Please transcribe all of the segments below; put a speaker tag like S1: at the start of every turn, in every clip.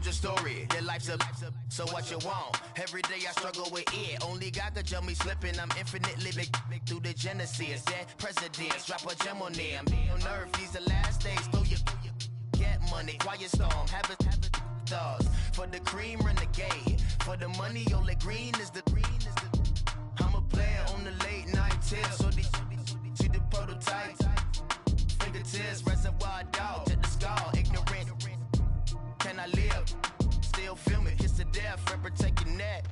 S1: told your story. Your life's a so what you want? Every day I struggle with it. Only God could jump me slipping. I'm infinitely big through the genesis. Dead presidents, drop a gem on them. On earth, these the last days. Throw your get money, quiet storm, have it stars. For the cream, renegade. For the money, only green is the I'm a player on the late night tip. So they see the prototype. Fingertips, reservoir dog, check the skull, ignorant. Can I live? Still film it, kiss to death, rep taking that.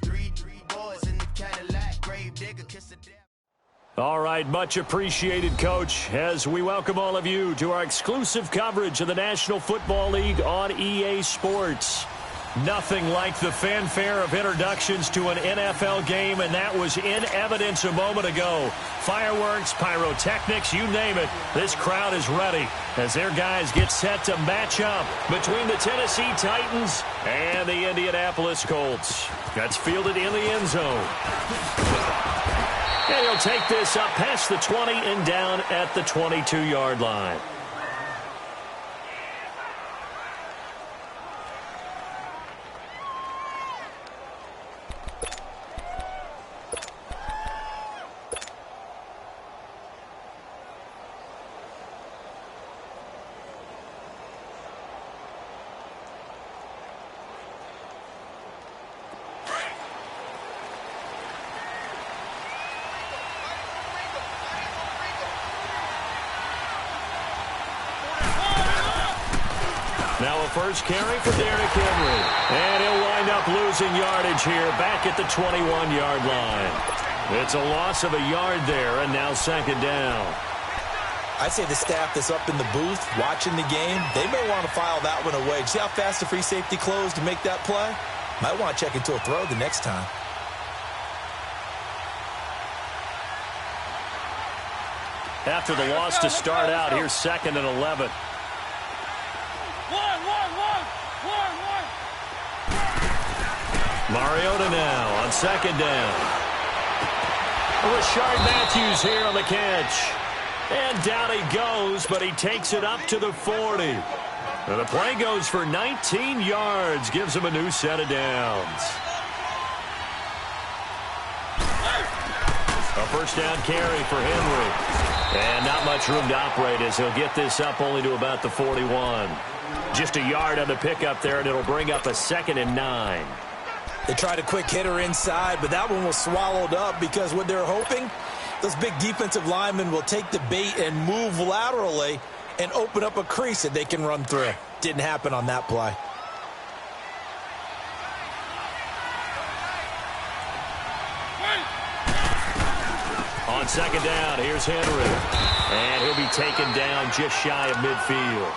S1: Three boys in the Cadillac, grave digger, kiss to death.
S2: All right, much appreciated, Coach, as we welcome all of you to our exclusive coverage of the National Football League on EA Sports. Nothing like the fanfare of introductions to an NFL game, and that was in evidence a moment ago. Fireworks, pyrotechnics, you name it. This crowd is ready as their guys get set to match up between the Tennessee Titans and the Indianapolis Colts. That's fielded in the end zone. And he'll take this up past the 20 and down at the 22-yard line. Now a first carry for Derrick Henry. And he'll wind up losing yardage here back at the 21-yard line. It's a loss of a yard there, and now second down.
S3: I'd say the staff that's up in the booth watching the game, they may want to file that one away. See how fast the free safety closed to make that play? Might want to check into a throw the next time.
S2: After the loss to start out, here's second and 11. Mariota now on second down. Rashard Matthews here on the catch. And down he goes, but he takes it up to the 40. And the play goes for 19 yards, gives him a new set of downs. A first down carry for Henry. And not much room to operate as he'll get this up only to about the 41. Just a yard on the pickup there, and it'll bring up a 2nd and 9.
S3: They tried a quick hitter inside, but that one was swallowed up because what they're hoping, those big defensive linemen will take the bait and move laterally and open up a crease that they can run through. Didn't happen on that play.
S2: On second down, here's Henry. And he'll be taken down just shy of midfield.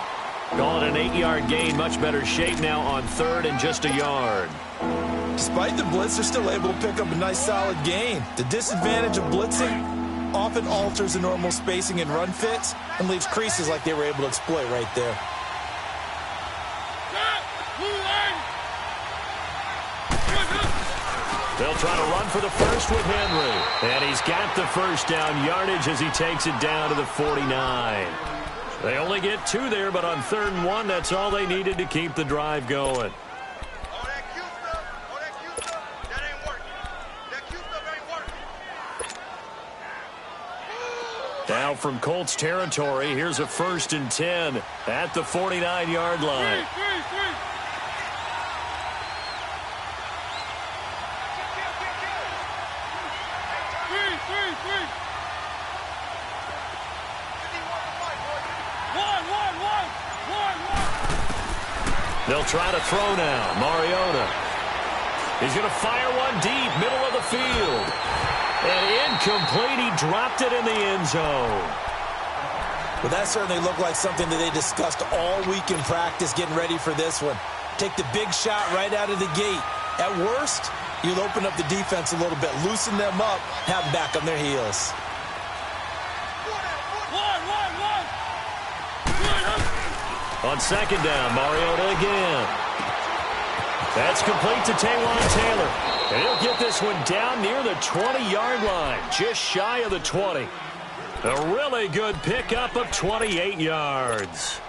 S2: Call it an 8-yard gain. Much better shape now on third and just a yard.
S3: Despite the blitz, they're still able to pick up a nice solid gain. The disadvantage of blitzing often alters the normal spacing and run fits and leaves creases like they were able to exploit right there.
S2: They'll try to run for the first with Henry. And he's got the first down yardage as he takes it down to the 49. They only get 2 there, but on 3rd and 1, that's all they needed to keep the drive going. Now from Colts territory, here's a 1st and 10 at the 49-yard line. They'll try to throw now. Mariota. He's going to fire one deep, middle of the field. And incomplete. He dropped it in the end zone.
S3: Well, that certainly looked like something that they discussed all week in practice getting ready for this one. Take the big shot right out of the gate. At worst, you'll open up the defense a little bit, loosen them up, have them back on their heels.
S2: On second down, Mariota again. That's complete to Taywan Taylor. And he'll get this one down near the 20-yard line, just shy of the 20. A really good pickup of 28 yards.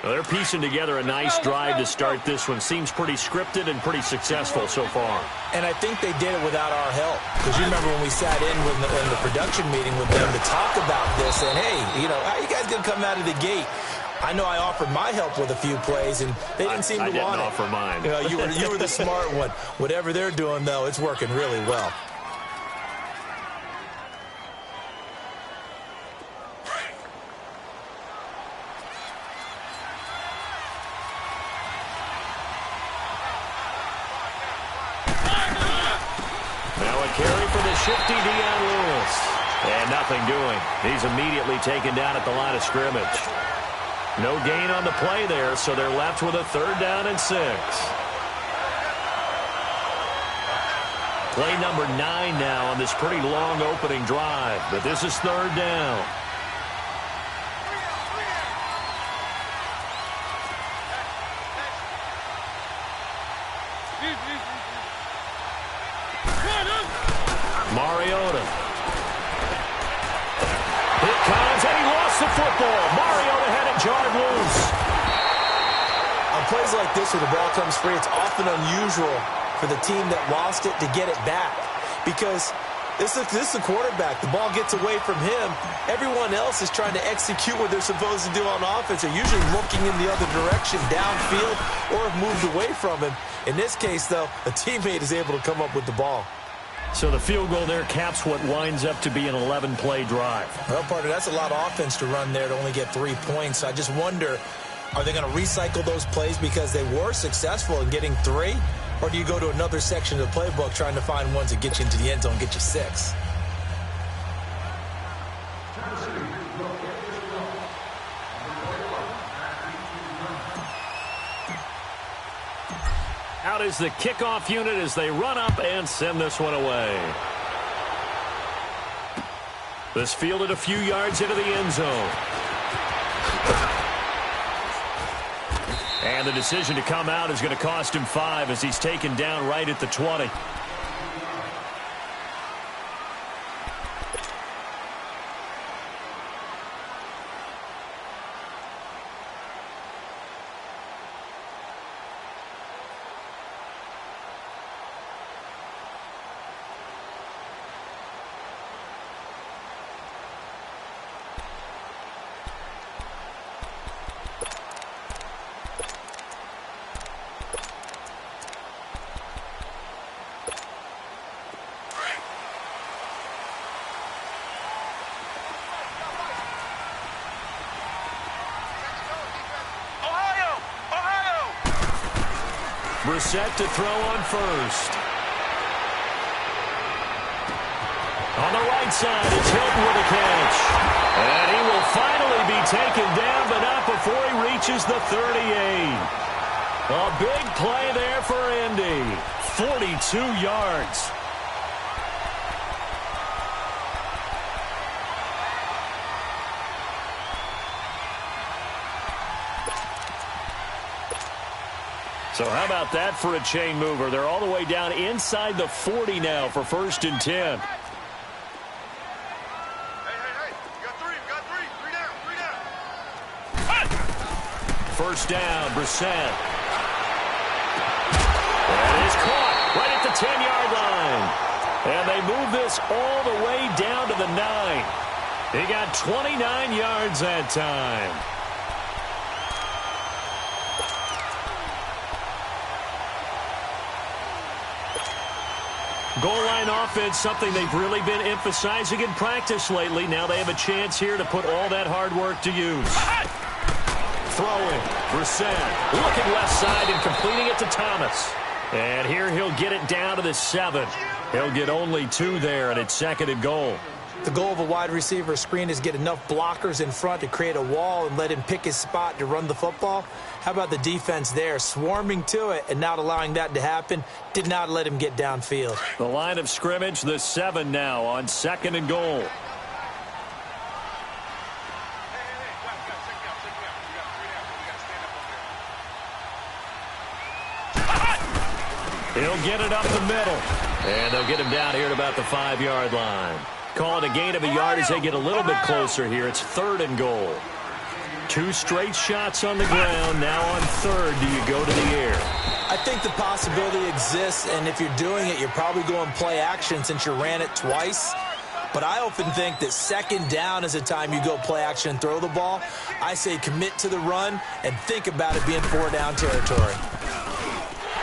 S2: Well, they're piecing together a nice drive to start this one. Seems pretty scripted and pretty successful so far.
S3: And I think they did it without our help. Because you remember when we sat in the production meeting with them to talk about this. And, hey, how are you guys going to come out of the gate? I know I offered my help with a few plays, and they didn't seem to want it.
S2: I didn't offer mine.
S3: You were the smart one. Whatever they're doing, though, it's working really well.
S2: Carry for the shifty Deion Lewis. And nothing doing. He's immediately taken down at the line of scrimmage. No gain on the play there, so they're left with a 3rd down and 6. Play number 9 now on this pretty long opening drive, but this is 3rd down. Mariota. Here comes, and he lost the football. Mariota had it jarred loose.
S3: On plays like this where the ball comes free, it's often unusual for the team that lost it to get it back. Because this is the quarterback. The ball gets away from him. Everyone else is trying to execute what they're supposed to do on offense. They're usually looking in the other direction, downfield, or have moved away from him. In this case, though, a teammate is able to come up with the ball.
S2: So the field goal there caps what winds up to be an 11-play drive.
S3: Well, partner, that's a lot of offense to run there to only get 3 points. I just wonder, are they going to recycle those plays because they were successful in getting 3? Or do you go to another section of the playbook trying to find ones that get you into the end zone, get you 6?
S2: Out is the kickoff unit as they run up and send this one away. This fielded a few yards into the end zone. And the decision to come out is going to cost him 5 as he's taken down right at the 20. Brissett to throw on first. On the right side, it's Hilton with a catch. And he will finally be taken down, but not before he reaches the 38. A big play there for Indy. 42 yards. So how about that for a chain mover? They're all the way down inside the 40 now for 1st and 10.
S4: Hey, you got 3, three down.
S2: 1st down, Brissett. And it is caught right at the 10-yard line. And they move this all the way down to the 9. He got 29 yards that time. Goal line offense, something they've really been emphasizing in practice lately. Now they have a chance here to put all that hard work to use. Throwing, Brissett looking left side and completing it to Thomas. And here he'll get it down to the 7. He'll get only 2 there, and it's 2nd and goal.
S3: The goal of a wide receiver screen is get enough blockers in front to create a wall and let him pick his spot to run the football. How about the defense there, swarming to it and not allowing that to happen? Did not let him get downfield.
S2: The line of scrimmage, the 7 now on 2nd and goal. He'll get it up the middle. And they'll get him down here at about the 5-yard line. Call it a gain of a yard as they get a little bit closer here. It's 3rd and goal. 2 straight shots on the ground. Now on third, do you go to the air?
S3: I think the possibility exists, and if you're doing it, you're probably going play action since you ran it twice. But I often think that second down is the time you go play action and throw the ball. I say commit to the run and think about it being 4 down territory.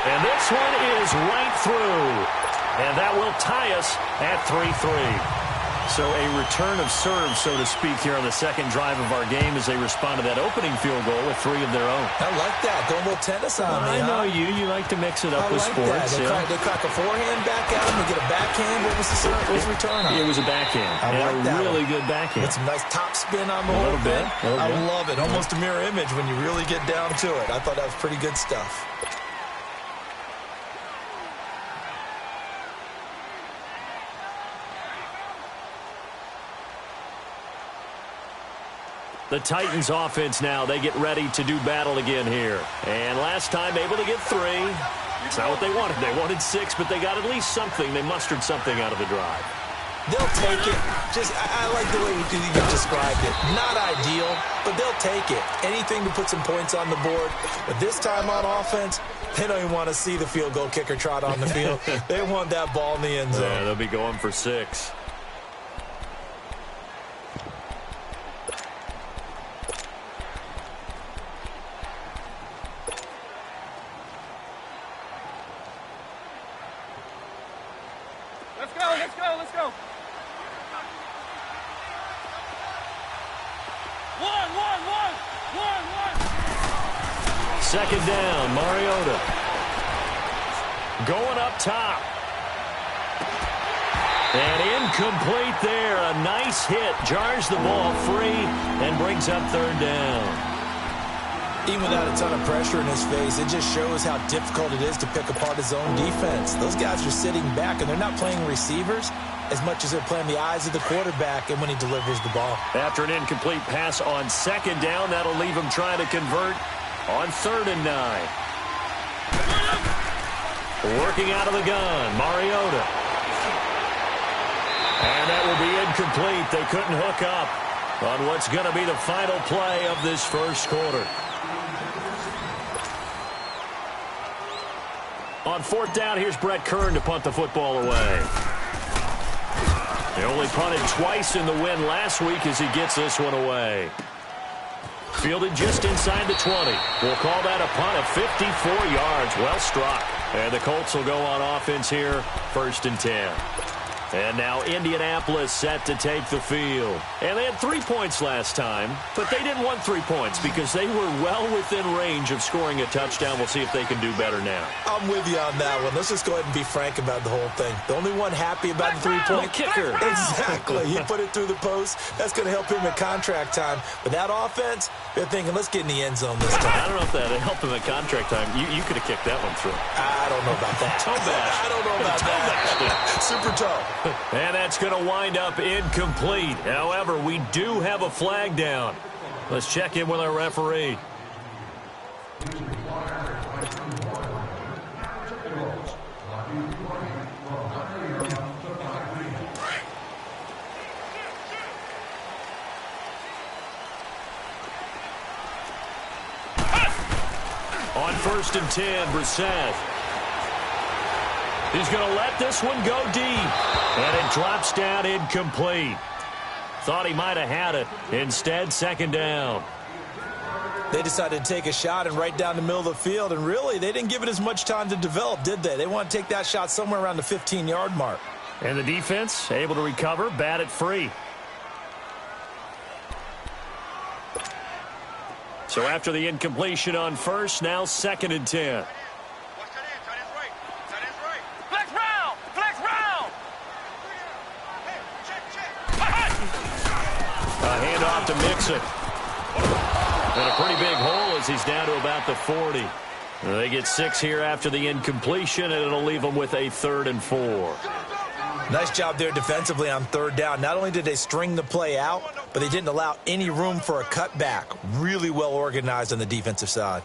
S2: And this one is right through. And that will tie us at 3-3. So a return of serve, so to speak, here on the second drive of our game as they respond to that opening field goal with 3 of their own.
S3: I like that. Going a little tennis on me,
S2: I know you. You like to mix it up with
S3: like
S2: sports.
S3: That. They crack a forehand back at him. They get a backhand. What was the return on?
S2: It was a backhand.
S3: I like that.
S2: Really good backhand.
S3: With some nice top spin on the whole thing. I love it. Almost a mirror image when you really get down to it. I thought that was pretty good stuff.
S2: The Titans offense now, they get ready to do battle again here. And last time able to get 3. It's not what they wanted. They wanted 6, but they got at least something. They mustered something out of the drive.
S3: They'll take it. I like the way you described it. Not ideal, but they'll take it. Anything to put some points on the board. But this time on offense, they don't even want to see the field goal kicker trot on the field. They want that ball in the end zone.
S2: Yeah, they'll be going for 6.
S4: Let's go. One.
S2: Second down, Mariota. Going up top. And incomplete there. A nice hit. Jars the ball free and brings up third down.
S3: Even without a ton of pressure in his face, it just shows how difficult it is to pick apart his own defense. Those guys are sitting back, and they're not playing receivers as much as they're playing the eyes of the quarterback and when he delivers the ball.
S2: After an incomplete pass on second down, that'll leave him trying to convert on 3rd and 9. Working out of the gun, Mariota. And that will be incomplete. They couldn't hook up on what's going to be the final play of this first quarter. On 4th down, here's Brett Kern to punt the football away. They only punted twice in the win last week as he gets this one away. Fielded just inside the 20. We'll call that a punt of 54 yards. Well struck. And the Colts will go on offense here, 1st and 10. And now Indianapolis set to take the field. And they had 3 points last time, but they didn't want 3 points because they were well within range of scoring a touchdown. We'll see if they can do better now.
S3: I'm with you on that one. Let's just go ahead and be frank about the whole thing. The only one happy about the 3-point
S2: kicker.
S3: Exactly. He put it through the post. That's going to help him at contract time. But that offense, they're thinking, let's get in the end zone this time.
S2: I don't know if that helped him at contract time. You could have kicked that one through.
S3: I don't know about that.
S2: Toe bash.
S3: I don't know about that. Super toe.
S2: And that's going to wind up incomplete. However, we do have a flag down. Let's check in with our referee. On 1st and 10, Brissett. He's going to let this one go deep. And it drops down incomplete. Thought he might have had it. Instead, 2nd down.
S3: They decided to take a shot and right down the middle of the field. And really, they didn't give it as much time to develop, did they? They want to take that shot somewhere around the 15-yard mark.
S2: And the defense able to recover, bat it free. So after the incompletion on 1st, now 2nd and 10. A handoff to Mixon. And a pretty big hole as he's down to about the 40. They get 6 here after the incompletion, and it'll leave them with a 3rd and 4.
S3: Nice job there defensively on 3rd down. Not only did they string the play out, but they didn't allow any room for a cutback. Really well organized on the defensive side.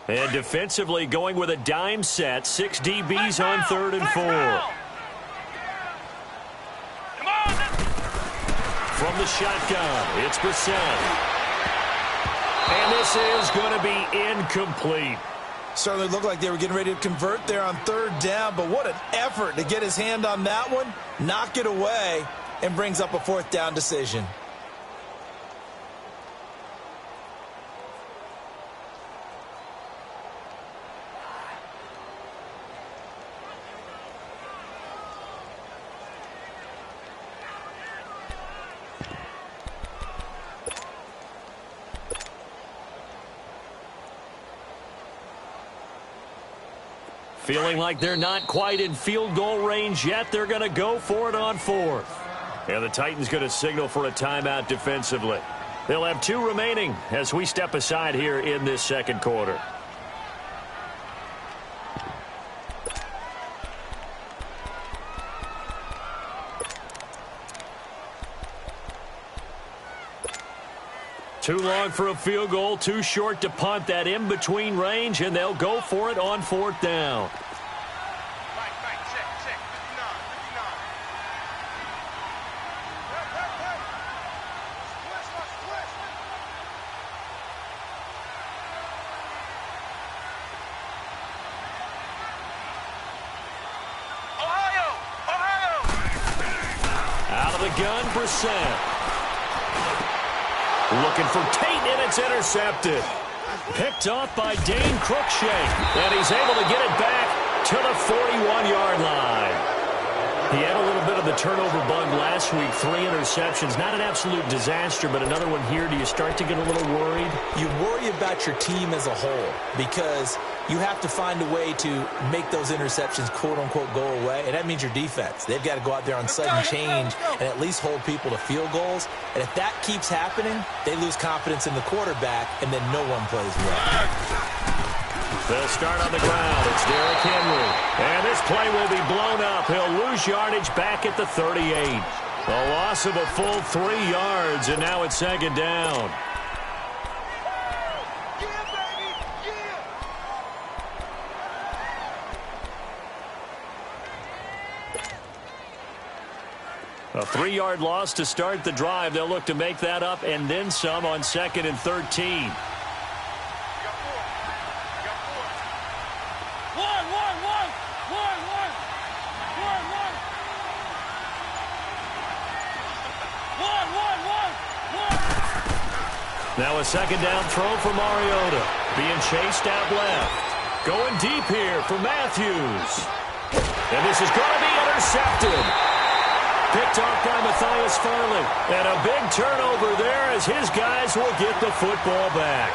S2: And defensively going with a dime set. 6 DBs on 3rd and 4. From the shotgun, it's Brissett. And this is going to be incomplete.
S3: Certainly looked like they were getting ready to convert there on 3rd down, but what an effort to get his hand on that one, knock it away, and brings up a 4th down decision.
S2: Feeling like they're not quite in field goal range yet. They're going to go for it on 4th. And the Titans going to signal for a timeout defensively. They'll have 2 remaining as we step aside here in this 2nd quarter. Too long for a field goal, too short to punt. That in-between range, and they'll go for it on 4th down.
S4: Check. 59. Squish. Ohio!
S2: Out of the gun, Brissett. Looking for Tate, and it's intercepted. Picked off by Dane Cruikshank, and he's able to get it back to the 41-yard line. He had a little bit of the turnover bug last week, 3 interceptions. Not an absolute disaster, but another one here. Do you start to get a little worried?
S3: You worry about your team as a whole because you have to find a way to make those interceptions, quote-unquote, go away, and that means your defense. They've got to go out there on sudden change and at least hold people to field goals. And if that keeps happening, they lose confidence in the quarterback, and then no one plays well.
S2: They'll start on the ground. It's Derrick Henry. And this play will be blown up. He'll lose yardage back at the 38. A loss of a full 3 yards, and now it's 2nd down. A 3-yard loss to start the drive. They'll look to make that up and then some on 2nd and 13. Now a 2nd down throw for Mariota. Being chased out left. Going deep here for Matthews. And this is going to be intercepted. Picked off by Matthias Farley. And a big turnover there as his guys will get the football back.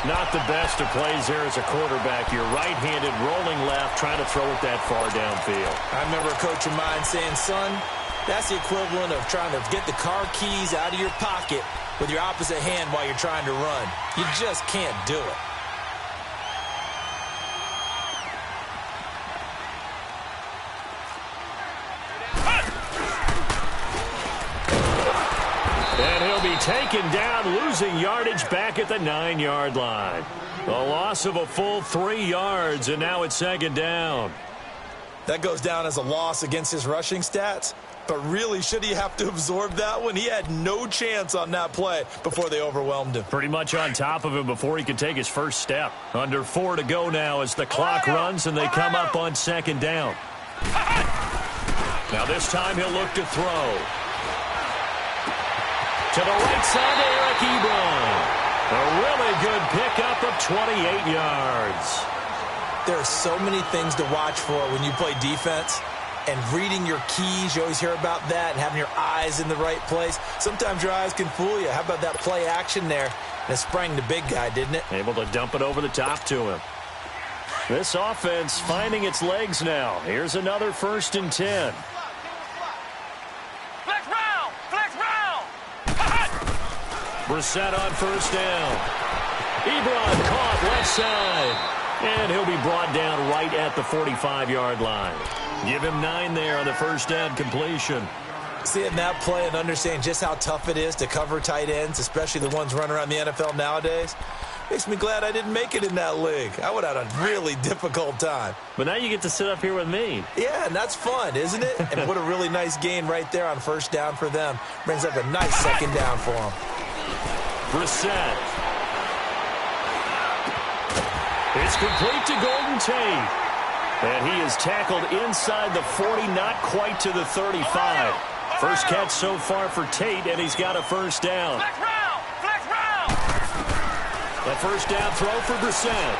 S2: Not the best of plays there as a quarterback. You're right-handed, rolling left, trying to throw it that far downfield.
S3: I remember a coach of mine saying, son, that's the equivalent of trying to get the car keys out of your pocket with your opposite hand while you're trying to run. You just can't do it.
S2: And he'll be taken down, losing yardage back at the 9-yard line. A loss of a full 3 yards, and now it's 2nd down.
S3: That goes down as a loss against his rushing stats. But really, should he have to absorb that one? He had no chance on that play before they overwhelmed him.
S2: Pretty much on top of him before he could take his first step. Under 4 to go now as the clock runs and they come up on 2nd down. Now this time he'll look to throw. To the right side to Eric Ebron. A really good pickup of 28 yards.
S3: There are so many things to watch for when you play defense. And reading your keys, you always hear about that, and having your eyes in the right place. Sometimes your eyes can fool you. How about that play action there? And it sprang the big guy, didn't it?
S2: Able to dump it over the top to him. This offense finding its legs now. Here's another 1st and 10.
S4: Flex round!
S2: Brissett on 1st down. Ebron caught left side. And he'll be brought down right at the 45-yard line. Give him 9 there on the 1st down completion.
S3: Seeing that play and understanding just how tough it is to cover tight ends, especially the ones running around the NFL nowadays. Makes me glad I didn't make it in that league. I would have had a really difficult time.
S2: But now you get to sit up here with me.
S3: Yeah, and that's fun, isn't it? And what a really nice gain right there on first down for them. Brings up a nice second down for them.
S2: Brissett. It's complete to Golden Tate. And he is tackled inside the 40, not quite to the 35. First catch so far for Tate, and he's got a first down.
S4: Flex round! Flex round!
S2: The first down throw for Brissett.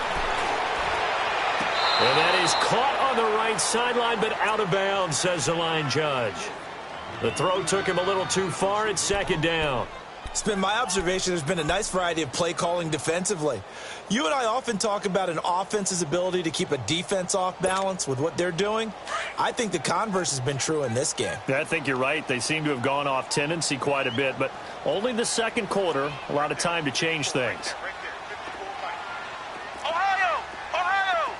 S2: And that is caught on the right sideline, but out of bounds, says the line judge. The throw took him a little too far. It's second down.
S3: It's been my observation there's been a nice variety of play calling defensively. You and I often talk about an offense's ability to keep a defense off balance with what they're doing. I think the converse has been true in this game.
S2: I think you're right. They seem to have gone off tendency quite a bit, but only the second quarter, a lot of time to change things.
S4: Ohio! Ohio!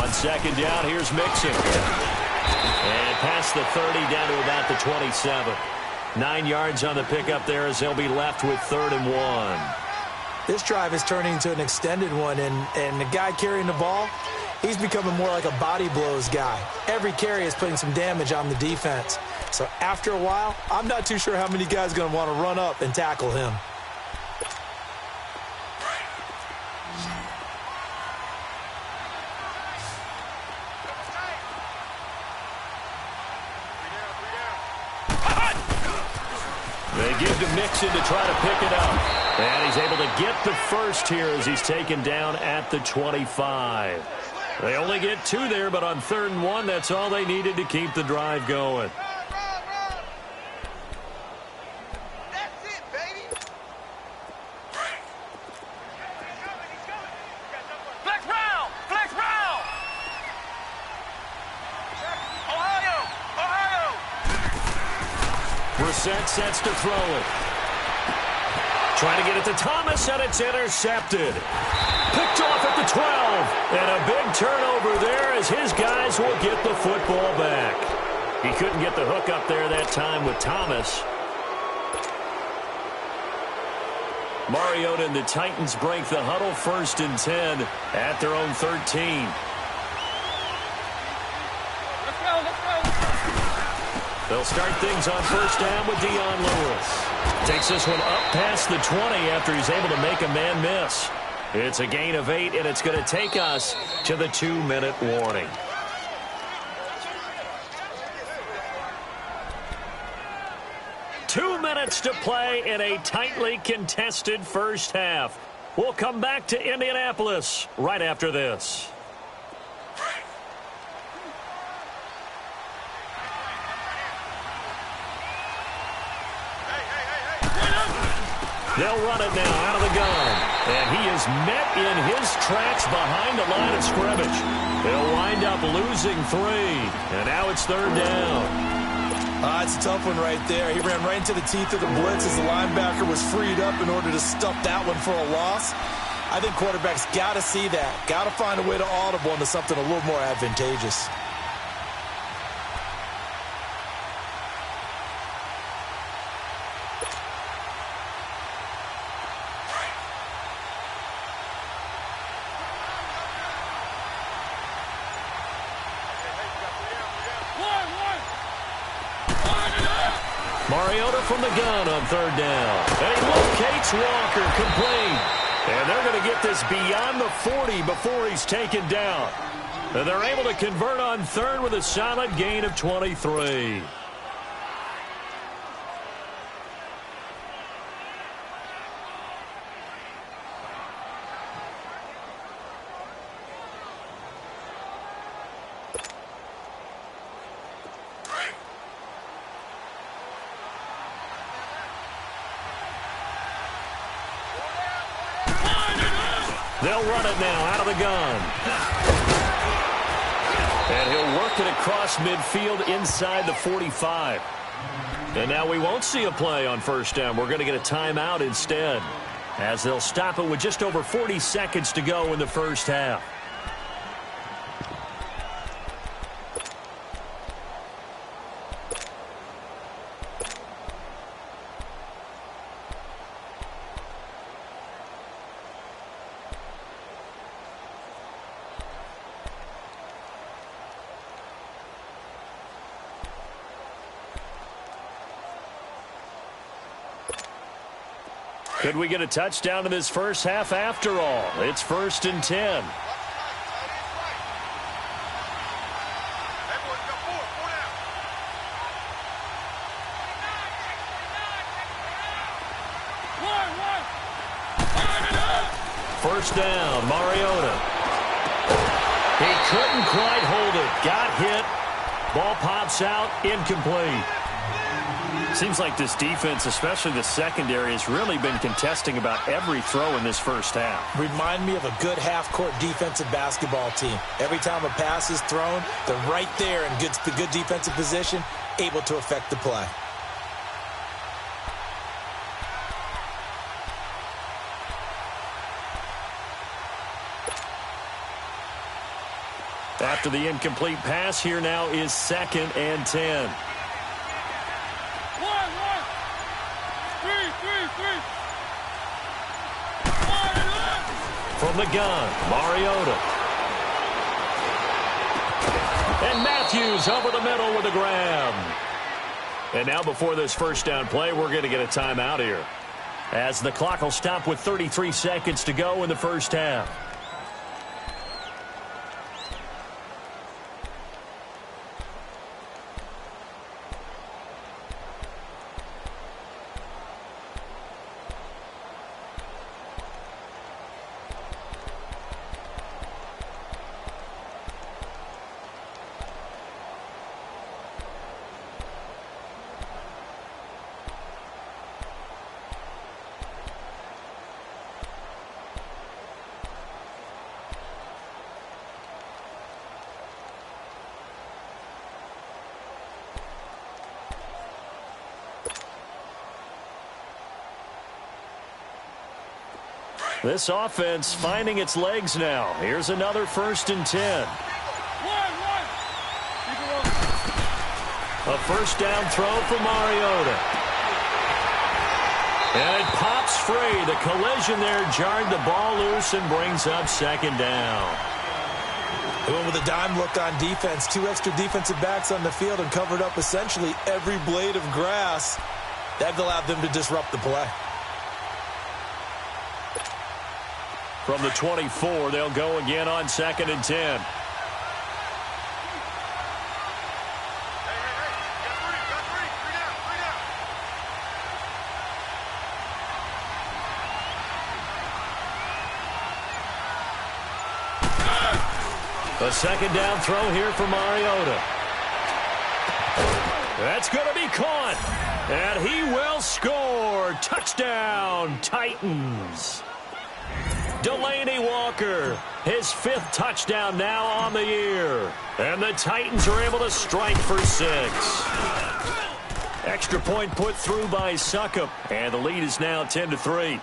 S2: On second down, here's Mixon. And past the 30 down to about the 27. 9 yards on the pickup there as they'll be left with 3rd and 1.
S3: This drive is turning into an extended one, and the guy carrying the ball, he's becoming more like a body blows guy. Every carry is putting some damage on the defense. So after a while, I'm not too sure how many guys are going to want to run up and tackle him.
S2: They give to Mixon to try to pick it up. And he's able to get the first here as he's taken down at the 25. They only get 2 there, but on 3rd and 1, that's all they needed to keep the drive going.
S4: That's it, baby! Flex round! Flex round! Ohio! Ohio!
S2: Brissett sets to throw it. Trying to get it to Thomas, and it's intercepted. Picked off at the 12. And a big turnover there as his guys will get the football back. He couldn't get the hook up there that time with Thomas. Mariota and the Titans break the huddle, 1st and 10 at their own 13. They'll start things on first down with Dion Lewis. Takes this one up past the 20 after he's able to make a man miss. It's a gain of 8, and it's going to take us to the 2-minute warning. Two minutes to play in a tightly contested first half. We'll come back to Indianapolis right after this. They'll run it now out of the gun. And he is met in his tracks behind the line of scrimmage. They'll wind up losing 3. And now it's 3rd down.
S3: It's a tough one right there. He ran right into the teeth of the blitz as the linebacker was freed up in order to stuff that one for a loss. I think quarterbacks got to see that. Got to find a way to audible into something a little more advantageous.
S2: Mariota from the gun on 3rd down. And he locates Walker, complete. And they're going to get this beyond the 40 before he's taken down. And they're able to convert on 3rd with a solid gain of 23. They'll run it now out of the gun. And he'll work it across midfield inside the 45. And now we won't see a play on first down. We're going to get a timeout instead, as they'll stop it with just over 40 seconds to go in the first half. Could we get a touchdown in this first half after all? It's 1st and 10. First down, Mariota. He couldn't quite hold it. Got hit. Ball pops out, incomplete. Seems like this defense, especially the secondary, has really been contesting about every throw in this first half.
S3: Remind me of a good half-court defensive basketball team. Every time a pass is thrown, they're right there in good defensive position, able to affect the play.
S2: After the incomplete pass, here now is 2nd and 10. From the gun, Mariota. And Matthews over the middle with a grab. And now before this first down play, we're going to get a timeout here, as the clock will stop with 33 seconds to go in the first half. This offense finding its legs now. Here's another 1st and 10. A first down throw for Mariota. And it pops free. The collision there jarred the ball loose and brings up 2nd down.
S3: Going with a dime look on defense. 2 extra defensive backs on the field and covered up essentially every blade of grass. That allowed them to disrupt the play.
S2: From the 24, they'll go again on 2nd and 10. A 2nd down throw here for Mariota. That's going to be caught. And he will score. Touchdown, Titans. Delaney Walker, his 5th touchdown now on the year. And the Titans are able to strike for 6. Extra point put through by Suckup. And the lead is now 10-3.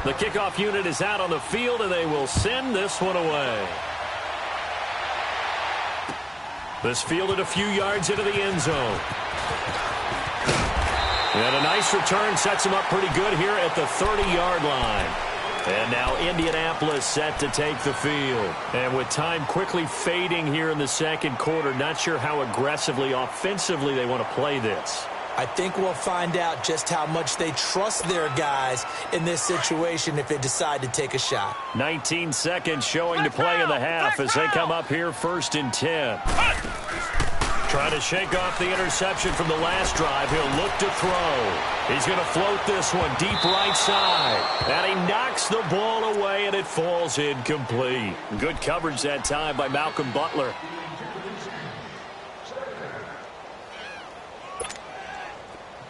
S2: The kickoff unit is out on the field, and they will send this one away. This fielded a few yards into the end zone. And a nice return sets him up pretty good here at the 30-yard line. And now Indianapolis set to take the field. And with time quickly fading here in the second quarter, not sure how aggressively, offensively they want to play this.
S3: I think we'll find out just how much they trust their guys in this situation if they decide to take a shot.
S2: 19 seconds showing to play in the half as they come up here 1st and 10. Trying to shake off the interception from the last drive. He'll look to throw. He's going to float this one deep right side. And he knocks the ball away, and it falls incomplete. Good coverage that time by Malcolm Butler.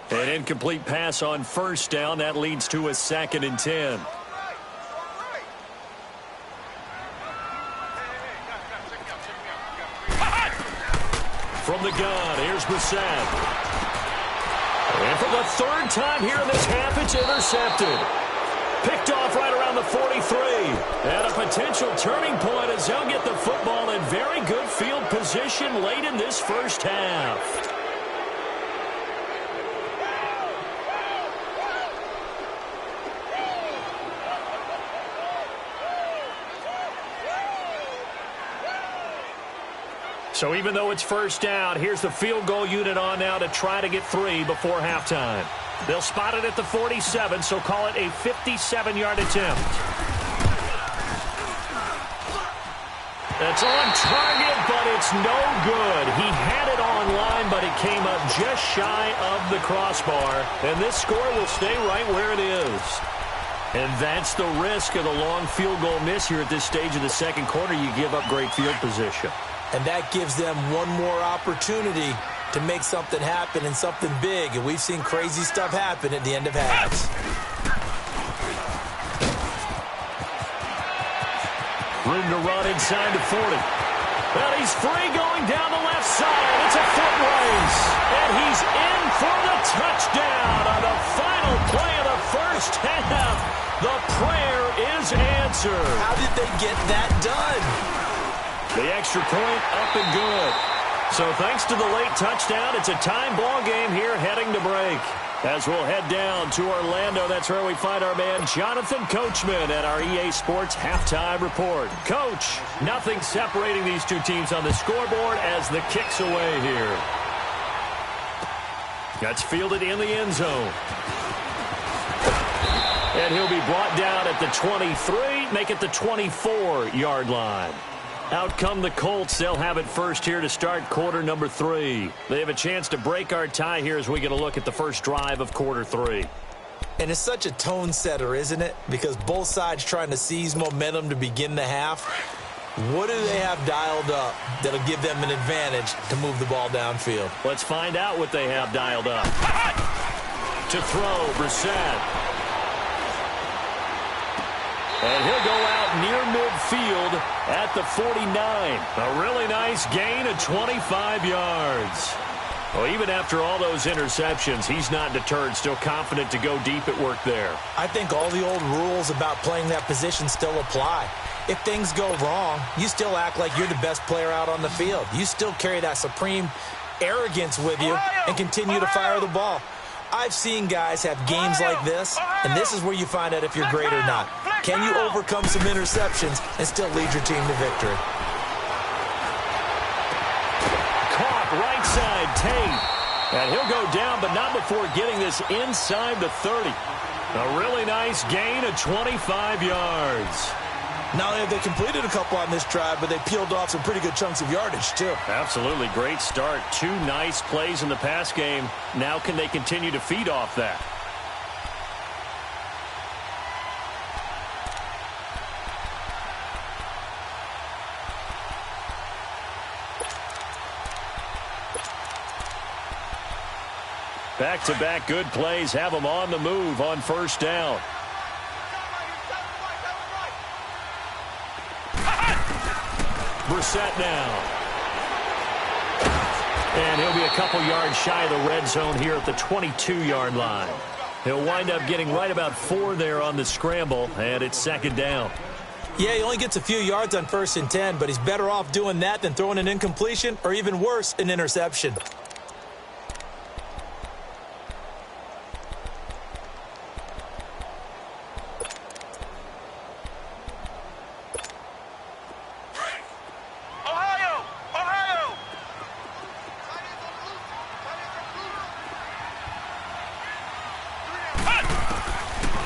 S2: An incomplete pass on 1st down. That leads to a 2nd and 10. From the gun, here's Brissett. And for the 3rd time here in this half, it's intercepted. Picked off right around the 43. And a potential turning point as they'll get the football in very good field position late in this first half. So even though it's first down, here's the field goal unit on now to try to get 3 before halftime. They'll spot it at the 47, so call it a 57-yard attempt. It's on target, but it's no good. He had it on line, but it came up just shy of the crossbar. And this score will stay right where it is. And that's the risk of the long field goal miss here at this stage of the second quarter. You give up great field position.
S3: And that gives them one more opportunity to make something happen and something big. And we've seen crazy stuff happen at the end of halves.
S2: Room to run inside to 40. Well, he's free going down the left side. It's a foot race. And he's in for the touchdown on the final play of the first half. The prayer is answered.
S3: How did they get that done?
S2: The extra point up and good. So thanks to the late touchdown, it's a time ball game here heading to break. As we'll head down to Orlando, that's where we find our man Jonathan Coachman at our EA Sports Halftime Report. Coach, nothing separating these two teams on the scoreboard as the kick's away here. That's fielded in the end zone. And he'll be brought down at the 23, make it the 24-yard line. Out come the Colts. They'll have it first here to start quarter number 3. They have a chance to break our tie here as we get a look at the first drive of quarter 3.
S3: And it's such a tone setter, isn't it? Because both sides trying to seize momentum to begin the half. What do they have dialed up that'll give them an advantage to move the ball downfield?
S2: Let's find out what they have dialed up. To throw, Brissett. And he'll go out near midfield at the 49. A really nice gain of 25 yards. Well, even after all those interceptions, he's not deterred, still confident to go deep at work there.
S3: I think all the old rules about playing that position still apply. If things go wrong, you still act like you're the best player out on the field. You still carry that supreme arrogance with you and continue to fire the ball. I've seen guys have games like this, and this is where you find out if you're great or not. Can you overcome some interceptions and still lead your team to victory?
S2: Caught right side, Tate. And he'll go down, but not before getting this inside the 30. A really nice gain of 25 yards.
S3: Not only have they completed a couple on this drive, but they peeled off some pretty good chunks of yardage, too.
S2: Absolutely. Great start. 2 nice plays in the pass game. Now can they continue to feed off that? Back-to-back good plays have them on the move on first down. Brissett now. And he'll be a couple yards shy of the red zone here at the 22-yard line. He'll wind up getting right about 4 there on the scramble, and it's second down.
S3: Yeah, he only gets a few yards on 1st and 10, but he's better off doing that than throwing an incompletion or even worse, an interception.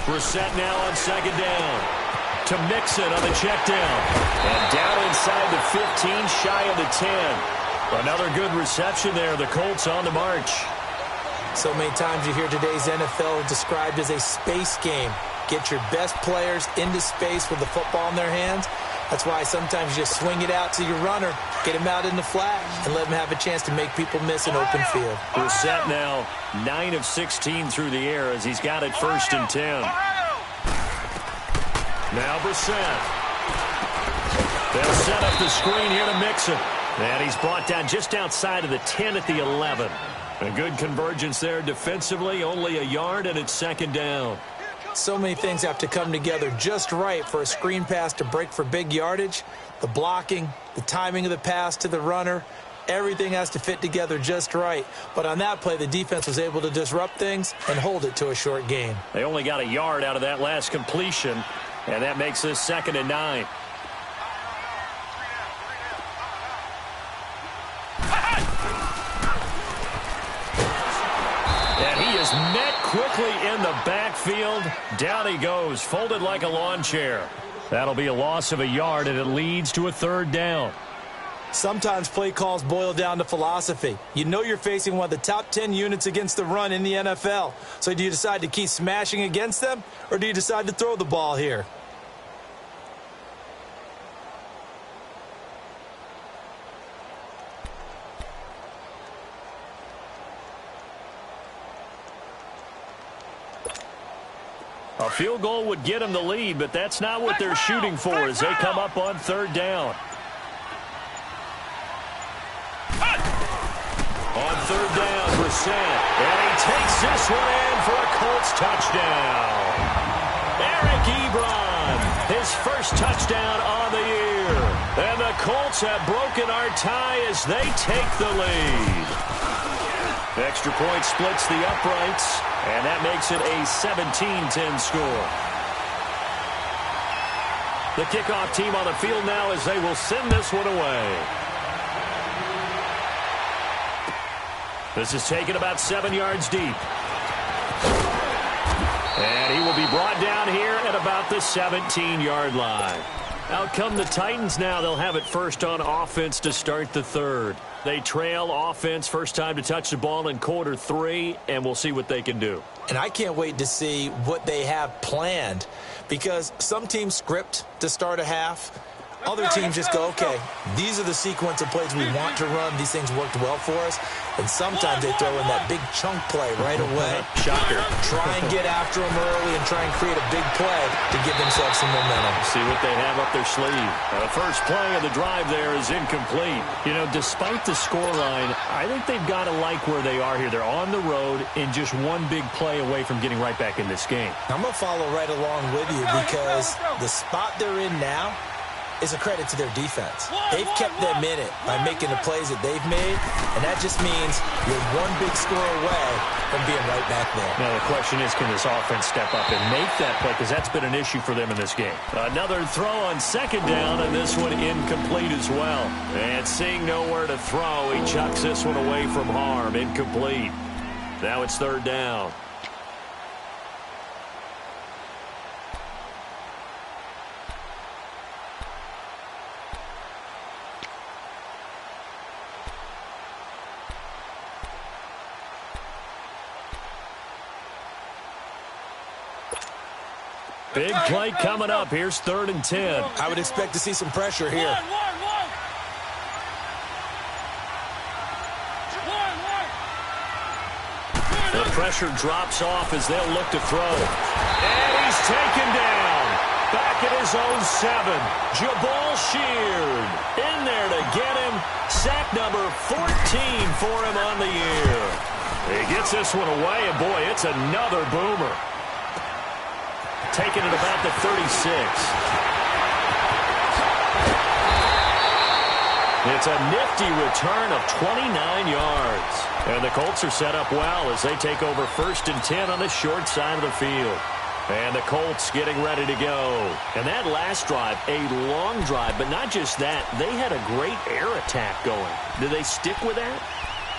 S2: Brissett now on second down. To Mixon on the check down. And down inside the 15, shy of the 10. Another good reception there. The Colts on the march.
S3: So many times you hear today's NFL described as a space game. Get your best players into space with the football in their hands. That's why sometimes you just swing it out to your runner, get him out in the flat, and let him have a chance to make people miss an open field.
S2: Brissett now 9 of 16 through the air as he's got it 1st and 10. Now Brissett. They'll set up the screen here to Mixon. And he's brought down just outside of the 10 at the 11. A good convergence there defensively, only a yard, and it's second down.
S3: So many things have to come together just right for a screen pass to break for big yardage. The blocking, the timing of the pass to the runner, everything has to fit together just right. But on that play, the defense was able to disrupt things and hold it to a short gain.
S2: They only got a yard out of that last completion, and that makes this 2nd and 9. He's met quickly in the backfield. Down he goes, folded like a lawn chair. That'll be a loss of a yard, and it leads to a third down.
S3: Sometimes play calls boil down to philosophy. You know you're facing one of the top 10 units against the run in the NFL. So do you decide to keep smashing against them, or do you decide to throw the ball here?
S2: A field goal would get them the lead, but that's not what they're shooting for as they come up on third down. On third down, Brissett, and he takes this one in for a Colts touchdown. Eric Ebron, his first touchdown on the year. And the Colts have broken our tie as they take the lead. Extra point splits the uprights, and that makes it a 17-10 score. The kickoff team on the field now as they will send this one away. This is taken about 7 yards deep. And he will be brought down here at about the 17-yard line. Out come the Titans now. They'll have it first on offense to start the third. They trail offense first time to touch the ball in quarter 3, and we'll see what they can do.
S3: And I can't wait to see what they have planned, because some teams script to start a half. Other teams just go, okay, these are the sequence of plays we want to run. These things worked well for us. And sometimes they throw in that big chunk play right away.
S2: Shocker.
S3: Try and get after them early and try and create a big play to give themselves some momentum.
S2: See what they have up their sleeve. The first play of the drive there is incomplete. You know, despite the scoreline, I think they've got to like where they are here. They're on the road and just one big play away from getting right back in this game.
S3: I'm going to follow right along with you, because the spot they're in now is a credit to their defense. They've kept them in it by making the plays that they've made, and that just means you're one big score away from being right back there.
S2: Now the question is, can this offense step up and make that play, because that's been an issue for them in this game. Another throw on second down, and this one incomplete as well. And seeing nowhere to throw, he chucks this one away from harm. Incomplete. Now it's third down. Big play coming up. Here's 3rd and 10.
S3: I would expect to see some pressure here.
S2: The pressure drops off as they'll look to throw. And he's taken down. Back at his own 7. Jabal Sheard in there to get him. Sack number 14 for him on the year. He gets this one away, and boy, it's another boomer. Taken at about the 36. It's a nifty return of 29 yards. And the Colts are set up well as they take over 1st and 10 on the short side of the field. And the Colts getting ready to go. And that last drive, a long drive, but not just that. They had a great air attack going. Do they stick with that?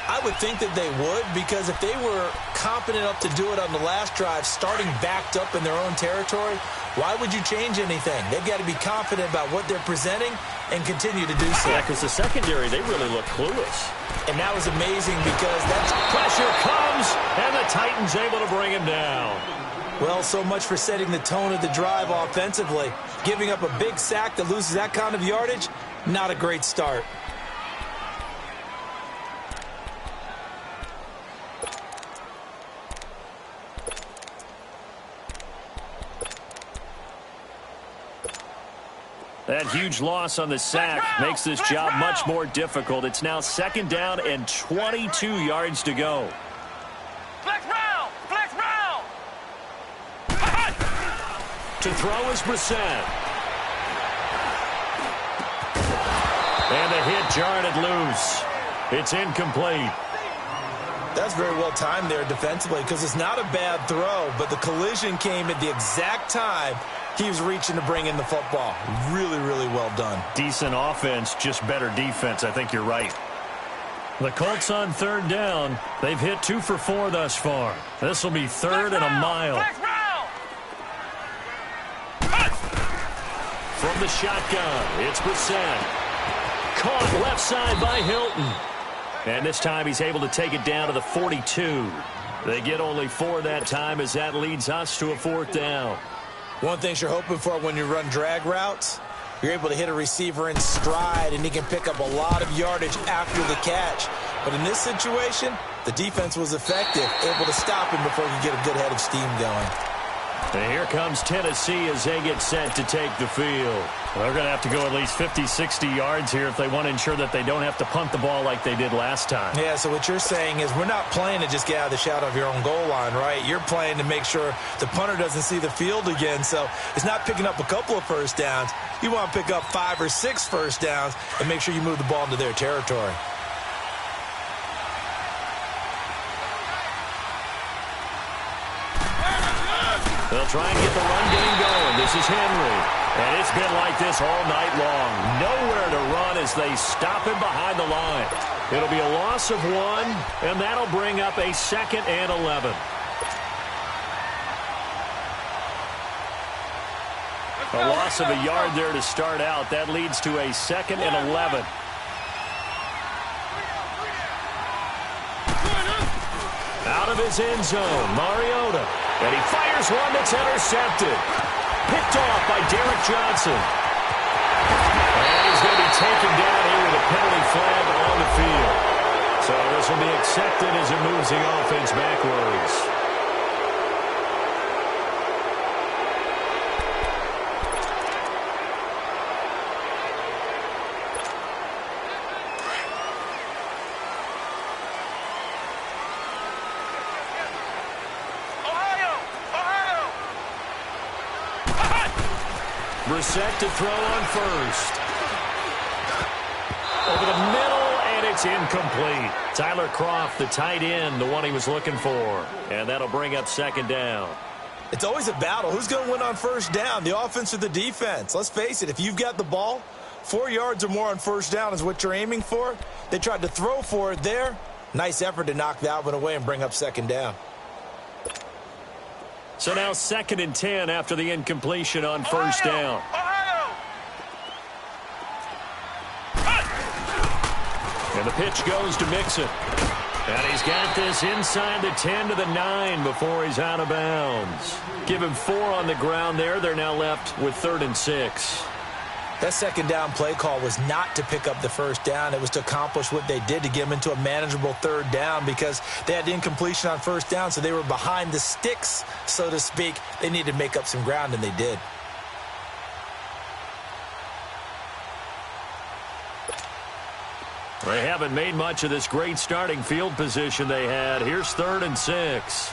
S3: I would think that they would, because if they were confident enough to do it on the last drive, starting backed up in their own territory, why would you change anything? They've got to be confident about what they're presenting and continue to do so.
S2: Yeah, because the secondary, they really look clueless.
S3: And that was amazing, because that's
S2: pressure comes, and the Titans able to bring him down.
S3: Well, so much for setting the tone of the drive offensively. Giving up a big sack that loses that kind of yardage, not a great start.
S2: That huge loss on the sack makes this job much more difficult. It's now 2nd down and 22 yards to go.
S4: Flex round! Flex round!
S2: To throw is Brissett. And the hit jarred it loose. It's incomplete.
S3: That's very well timed there defensively, because it's not a bad throw, but the collision came at the exact time he was reaching to bring in the football. Really, really well done.
S2: Decent offense, just better defense. I think you're right. The Colts on third down. They've hit 2 for 4 thus far. This will be third and a mile. From the shotgun, it's Brissett. Caught left side by Hilton. And this time he's able to take it down to the 42. They get only 4 that time as that leads us to a 4th down.
S3: One thing you're hoping for when you run drag routes, you're able to hit a receiver in stride, and he can pick up a lot of yardage after the catch. But in this situation, the defense was effective, able to stop him before he could get a good head of steam going.
S2: And here comes Tennessee as they get set to take the field. They're going to have to go at least 50, 60 yards here if they want to ensure that they don't have to punt the ball like they did last time.
S3: Yeah, so what you're saying is we're not playing to just get out of the shadow of your own goal line, right? You're playing to make sure the punter doesn't see the field again. So it's not picking up a couple of first downs. You want to pick up 5 or 6 first downs and make sure you move the ball into their territory.
S2: They'll try and get the run game going. This is Henry. And it's been like this all night long. Nowhere to run as they stop him behind the line. It'll be a loss of 1, and that'll bring up a 2nd and 11. A loss of a yard there to start out. That leads to a 2nd and 11. Out of his end zone, Mariota. And he fires one that's intercepted. Picked off by Derek Johnson. And he's going to be taken down here with a penalty flag on the field. So this will be accepted as it moves the offense backwards. Brissett to throw on first. Over the middle, and it's incomplete. Tyler Kroft, the tight end, the one he was looking for. And that'll bring up 2nd down.
S3: It's always a battle. Who's going to win on first down, the offense or the defense? Let's face it, if you've got the ball, 4 yards or more on first down is what you're aiming for. They tried to throw for it there. Nice effort to knock that one away and bring up 2nd down.
S2: So now 2nd and 10 after the incompletion on first down. And the pitch goes to Mixon. And he's got this inside the 10 to the 9 before he's out of bounds. Give him 4 on the ground there. They're now left with 3rd and 6.
S3: That 2nd down play call was not to pick up the first down. It was to accomplish what they did to get them into a manageable 3rd down because they had incompletion on first down, so they were behind the sticks, so to speak. They needed to make up some ground, and they did.
S2: They haven't made much of this great starting field position they had. Here's 3rd and 6.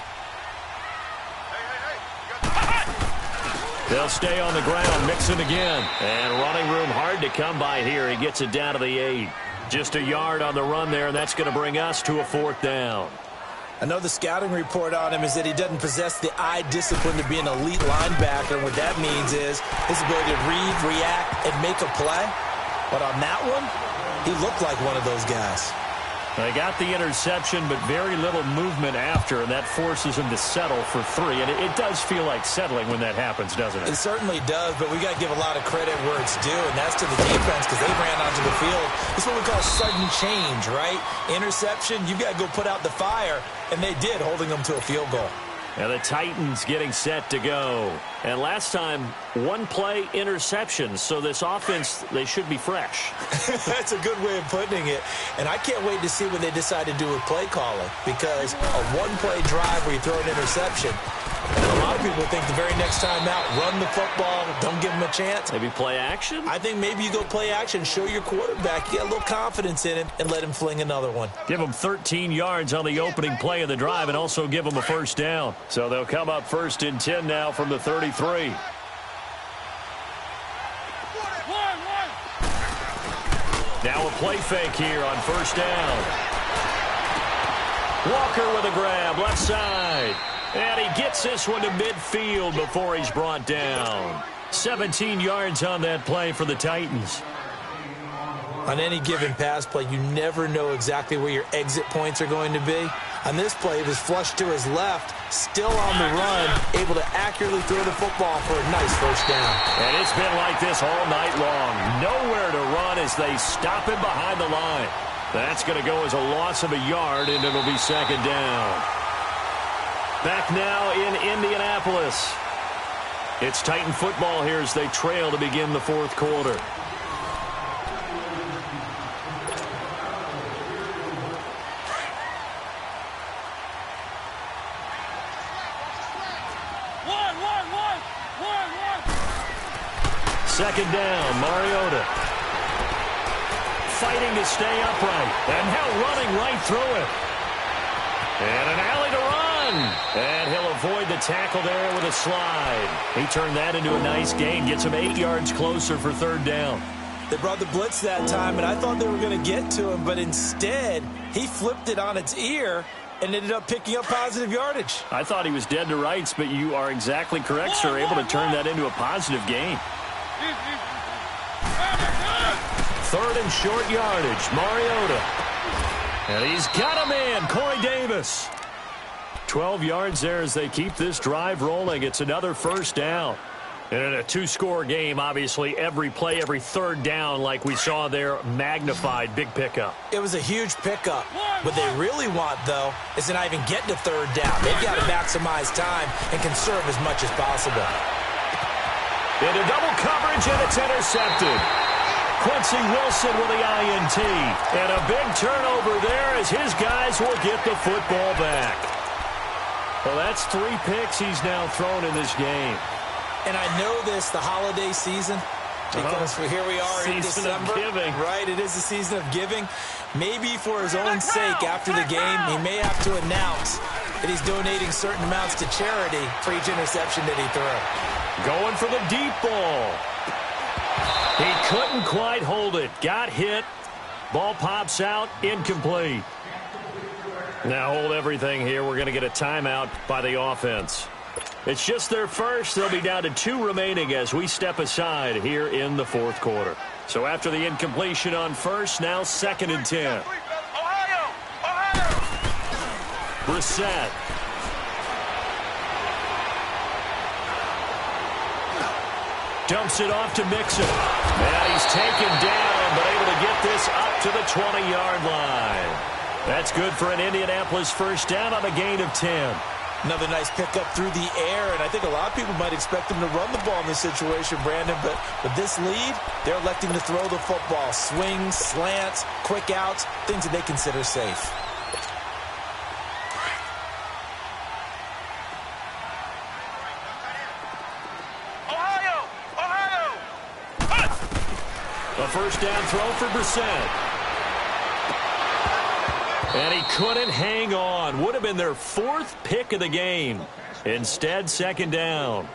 S2: They'll stay on the ground, Mixon again. And running room hard to come by here. He gets it down to the 8. Just a yard on the run there, and that's going to bring us to a 4th down.
S3: I know the scouting report on him is that he doesn't possess the eye discipline to be an elite linebacker. And what that means is his ability to read, react, and make a play. But on that one, he looked like one of those guys.
S2: They got the interception, but very little movement after, and that forces him to settle for 3. And it does feel like settling when that happens, doesn't it?
S3: It certainly does, but we got to give a lot of credit where it's due, and that's to the defense because they ran onto the field. It's what we call sudden change, right? Interception, you've got to go put out the fire, and they did, holding them to a field goal.
S2: And the Titans getting set to go. And last time, 1-play interception. So this offense, they should be fresh.
S3: That's a good way of putting it. And I can't wait to see what they decide to do with play calling. Because a 1-play drive where you throw an interception, a lot of people think the very next time out, run the football, don't give them a chance.
S2: Maybe play action?
S3: I think maybe you go play action, show your quarterback, get a little confidence in him, and let him fling another one.
S2: Give him 13 yards on the opening play of the drive and also give him a first down. So they'll come up 1st and 10 now from the 33. Now a play fake here on first down. Walker with a grab, left side. And he gets this one to midfield before he's brought down. 17 yards on that play for the Titans.
S3: On any given pass play, you never know exactly where your exit points are going to be. On this play, it was flushed to his left, still on the run, able to accurately throw the football for a nice first down.
S2: And it's been like this all night long. Nowhere to run as they stop him behind the line. That's going to go as a loss of a yard, and it'll be second down. Back now in Indianapolis. It's Titan football here as they trail to begin the fourth quarter. Second down, Mariota. Fighting to stay upright. And now running right through it. And an alley to run. And he'll avoid the tackle there with a slide. He turned that into a nice gain. Gets him 8 yards closer for third down.
S3: They brought the blitz that time, and I thought they were going to get to him. But instead, he flipped it on its ear and ended up picking up positive yardage.
S2: I thought he was dead to rights, but you are exactly correct, sir. Able to turn that into a positive gain. Third and short yardage, Mariota. And he's got a man, Corey Davis. 12 yards there as they keep this drive rolling. It's another first down. And in a two-score game, obviously, every play, every third down, like we saw there, magnified, big pickup.
S3: It was a huge pickup. What they really want, though, is to not even get to third down. They've got to maximize time and conserve as much as possible.
S2: Into double coverage, and it's intercepted. Quincy Wilson with the INT. And a big turnover there as his guys will get the football back. Well, that's 3 picks he's now thrown in this game.
S3: And I know this, the holiday season, because here we are in December.
S2: Season of giving.
S3: Right, it is the season of giving. Maybe for his own sake after the game, he may have to announce that he's donating certain amounts to charity for each interception that he threw.
S2: Going for the deep ball. He couldn't quite hold it. Got hit. Ball pops out. Incomplete. Now hold everything here. We're going to get a timeout by the offense. It's just their first. They'll be down to 2 remaining as we step aside here in the fourth quarter. So after the incompletion on first, now 2nd and 10. Brissett. Dumps it off to Mixon. And he's taken down, but able to get this up to the 20-yard line. That's good for an Indianapolis first down on a gain of 10.
S3: Another nice pickup through the air, and I think a lot of people might expect them to run the ball in this situation, Brandon, but with this lead, they're electing to throw the football. Swings, slants, quick outs, things that they consider safe.
S2: A first down throw for Brissett. And he couldn't hang on. Would have been their 4th pick of the game. Instead, 2nd down.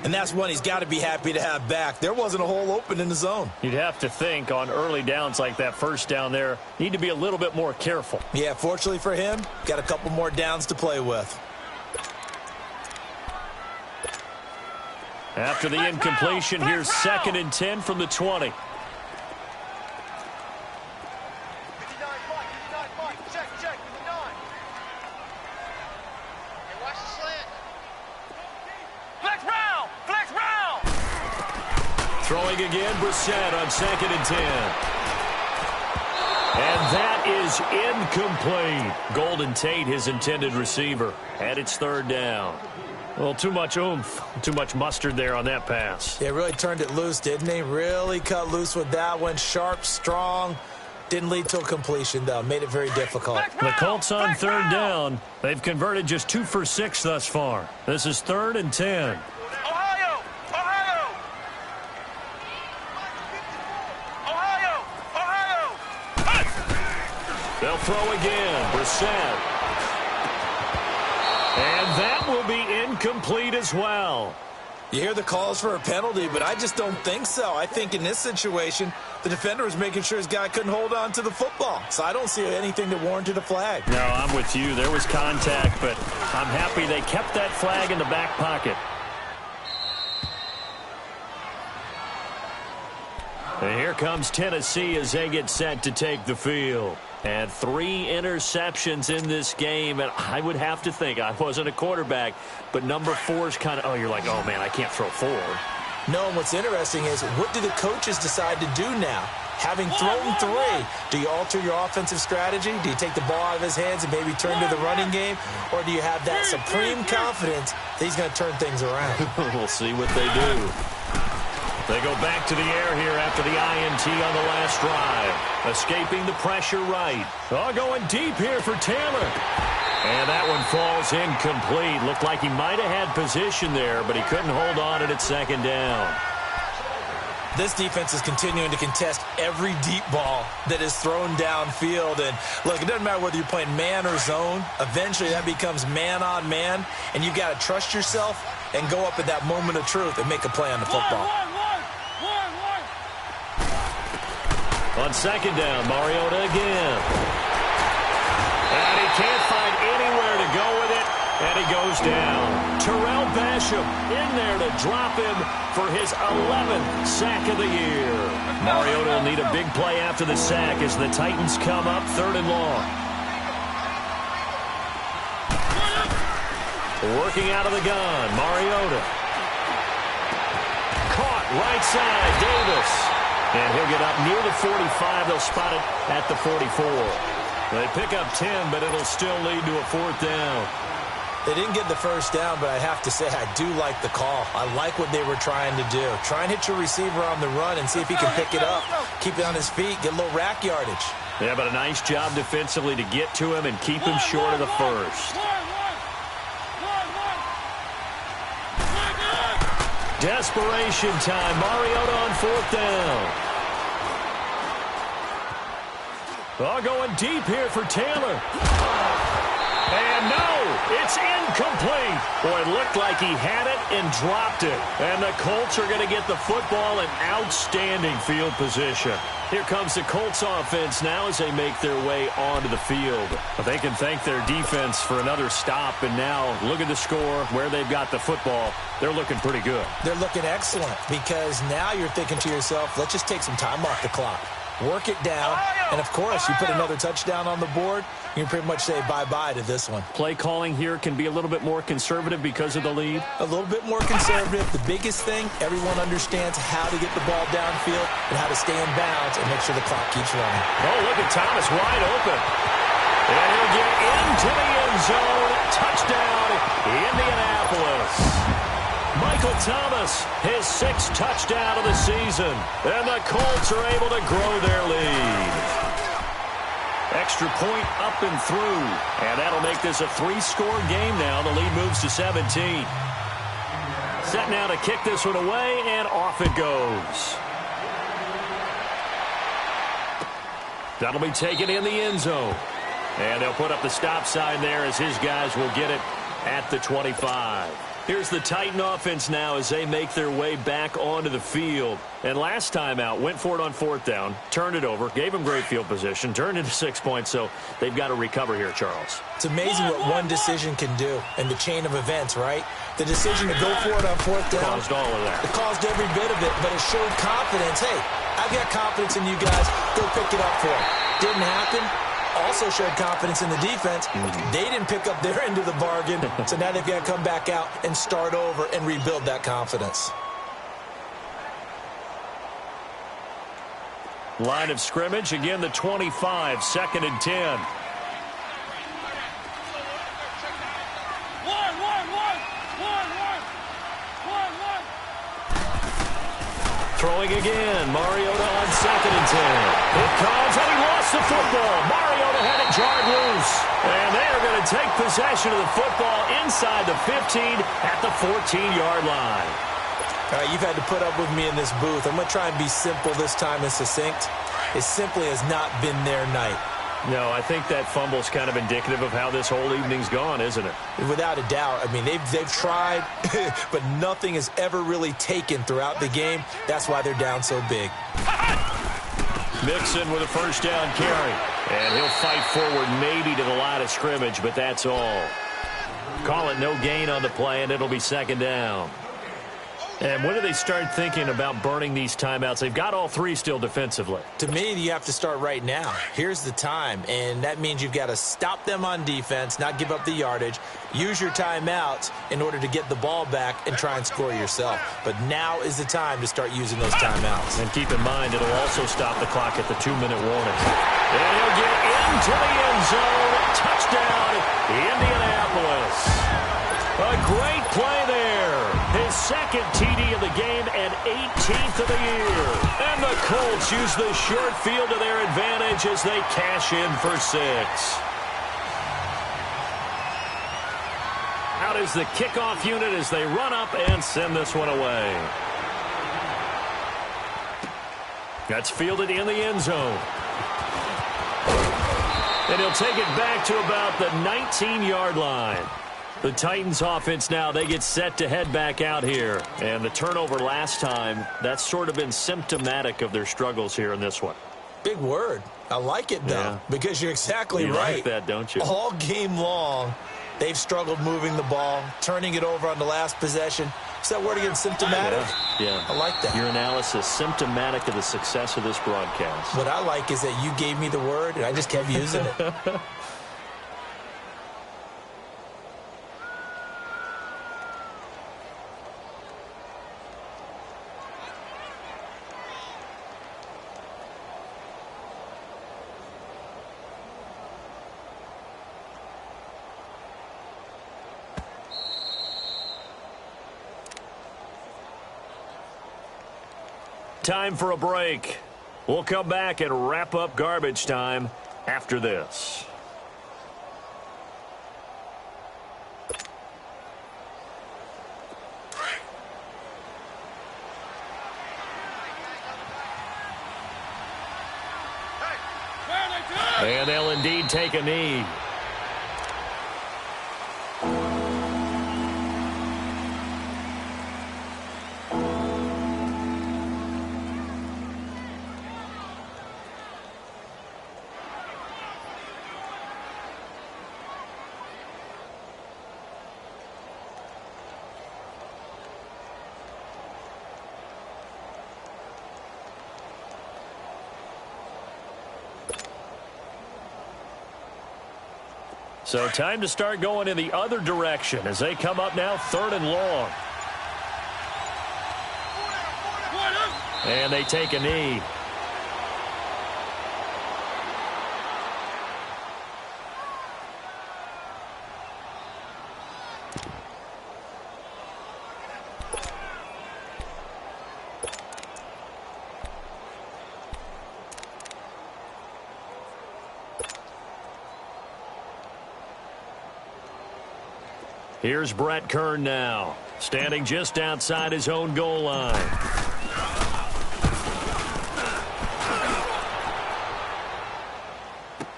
S3: And that's one he's got to be happy to have back. There wasn't a hole open in the zone.
S2: You'd have to think on early downs like that first down there, need to be a little bit more careful.
S3: Yeah, fortunately for him, got a couple more downs to play with.
S2: After the incompletion, here's 2nd and 10 from the 20. Throwing again, Brissett on 2nd and 10. And that is incomplete. Golden Tate, his intended receiver. And it's 3rd down. Well, too much oomph, too much mustard there on that pass.
S3: Yeah, really turned it loose, didn't he? Really cut loose with that one. Sharp, strong. Didn't lead to a completion, though. Made it very difficult.
S2: The Colts on 3rd down. They've converted just 2 for 6 thus far. This is 3rd and 10. They'll throw again. Brissett. And that will be incomplete as well.
S3: You hear the calls for a penalty, but I just don't think so. I think in this situation, the defender was making sure his guy couldn't hold on to the football. So I don't see anything that warranted a flag.
S2: No, I'm with you. There was contact, but I'm happy they kept that flag in the back pocket. And here comes Tennessee as they get set to take the field. And 3 interceptions in this game, and I would have to think, I wasn't a quarterback, but number 4 is kind of, you're like, oh, man, I can't throw 4.
S3: No, and what's interesting is, what do the coaches decide to do now? Having thrown 3, do you alter your offensive strategy? Do you take the ball out of his hands and maybe turn to the running game? Or do you have that supreme confidence that he's going to turn things around?
S2: We'll see what they do. They go back to the air here after the INT on the last drive. Escaping the pressure right. Going deep here for Taylor. And that one falls incomplete. Looked like he might have had position there, but he couldn't hold on it at second down.
S3: This defense is continuing to contest every deep ball that is thrown downfield. And, look, it doesn't matter whether you're playing man or zone. Eventually that becomes man on man, and you've got to trust yourself and go up at that moment of truth and make a play on the football.
S2: On second down, Mariota again. And he can't find anywhere to go with it, and he goes down. Terrell Basham in there to drop him for his 11th sack of the year. Mariota will need a big play after the sack as the Titans come up 3rd and long. Working out of the gun, Mariota. Caught right side, Davis. And he'll get up near the 45. They'll spot it at the 44. They pick up 10, but it'll still lead to a 4th down.
S3: They didn't get the first down, but I have to say I do like the call. I like what they were trying to do. Try and hit your receiver on the run and see if he can pick it up. Keep it on his feet, get a little rack yardage.
S2: Yeah, but a nice job defensively to get to him and keep him short of the first. Desperation time. Mariota on 4th down. Going deep here for Taylor. And no, it's incomplete. Boy, it looked like he had it and dropped it. And the Colts are going to get the football in outstanding field position. Here comes the Colts offense now as they make their way onto the field. But they can thank their defense for another stop. And now look at the score, where they've got the football. They're looking pretty good.
S3: They're looking excellent because now you're thinking to yourself, let's just take some time off the clock. Work it down, and of course, you put another touchdown on the board, you can pretty much say bye-bye to this one.
S2: Play calling here can be a little bit more conservative because of the lead.
S3: A little bit more conservative. The biggest thing, everyone understands how to get the ball downfield and how to stay in bounds and make sure the clock keeps running.
S2: Oh, look at Thomas wide open. And he'll get into the end zone. Touchdown, Indianapolis. Michael Thomas, his 6th touchdown of the season. And the Colts are able to grow their lead. Extra point up and through. And that'll make this a 3-score game now. The lead moves to 17. Set now to kick this one away, and off it goes. That'll be taken in the end zone. And they'll put up the stop sign there as his guys will get it at the 25. Here's the Titan offense now as they make their way back onto the field. And last time out, went for it on 4th down, turned it over, gave them great field position, turned into 6 points, so they've got to recover here, Charles.
S3: It's amazing what one decision can do in the chain of events, right? The decision to go for it on 4th down.
S2: Caused all of that.
S3: It caused every bit of it, but it showed confidence. Hey, I've got confidence in you guys. Go pick it up for it. Didn't happen. Also showed confidence in the defense. They didn't pick up their end of the bargain, so now they've got to come back out and start over and rebuild that confidence.
S2: Line of scrimmage, again the 25, 2nd and 10. Throwing again, Mariota on 2nd and 10. It comes, and he lost the football. Mariota had it jarred loose. And they are going to take possession of the football inside the 15 at the 14-yard line.
S3: All right, you've had to put up with me in this booth. I'm going to try and be simple this time and succinct. It simply has not been their night.
S2: No, I think that fumble's kind of indicative of how this whole evening's gone, isn't it?
S3: Without a doubt. I mean, they've tried, but nothing has ever really taken throughout the game. That's why they're down so big.
S2: Mixon with a 1st down carry. And he'll fight forward maybe to the line of scrimmage, but that's all. Call it no gain on the play, and it'll be 2nd down. And when do they start thinking about burning these timeouts? They've got all three still defensively.
S3: To me, you have to start right now. Here's the time, and that means you've got to stop them on defense, not give up the yardage, use your timeouts in order to get the ball back and try and score yourself. But now is the time to start using those timeouts.
S2: And keep in mind, it'll also stop the clock at the 2-minute warning. And he'll get into the end zone. Touchdown, Indianapolis. A great play there. His second TD of the game and 18th of the year. And the Colts use the short field to their advantage as they cash in for 6. Out is the kickoff unit as they run up and send this one away. That's fielded in the end zone. And he'll take it back to about the 19-yard line. The Titans offense now, they get set to head back out here. And the turnover last time, that's sort of been symptomatic of their struggles here in this one.
S3: Big word. I like it, though, because you're exactly
S2: right.
S3: You
S2: like that, don't you?
S3: All game long, they've struggled moving the ball, turning it over on the last possession. Is that word again, symptomatic?
S2: Yeah.
S3: I like that.
S2: Your analysis, symptomatic of the success of this broadcast.
S3: What I like is that you gave me the word, and I just kept using it.
S2: Time for a break. We'll come back and wrap up garbage time after this. And they'll indeed take a knee. So time to start going in the other direction as they come up now 3rd and long. And they take a knee. Here's Brett Kern now, standing just outside his own goal line.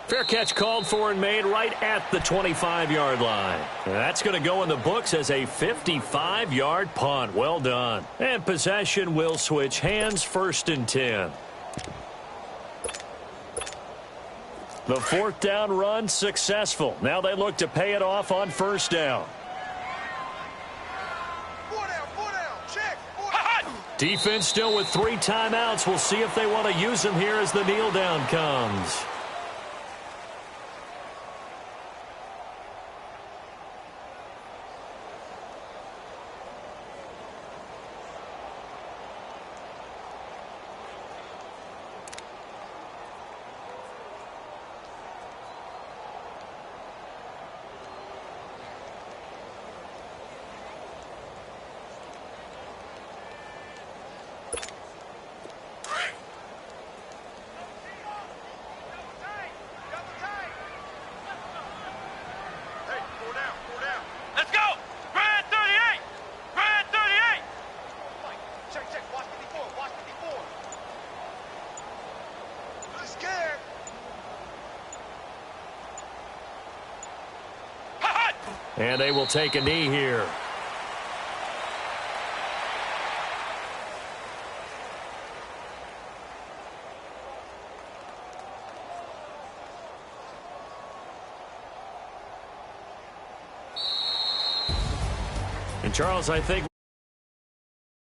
S2: Fair catch called for and made right at the 25-yard line. That's going to go in the books as a 55-yard punt. Well done. And possession will switch hands, 1st and 10. The 4th down run successful. Now they look to pay it off on 1st down. Defense still with 3 timeouts. We'll see if they want to use them here as the kneel down comes. And they will take a knee here. And Charles, I think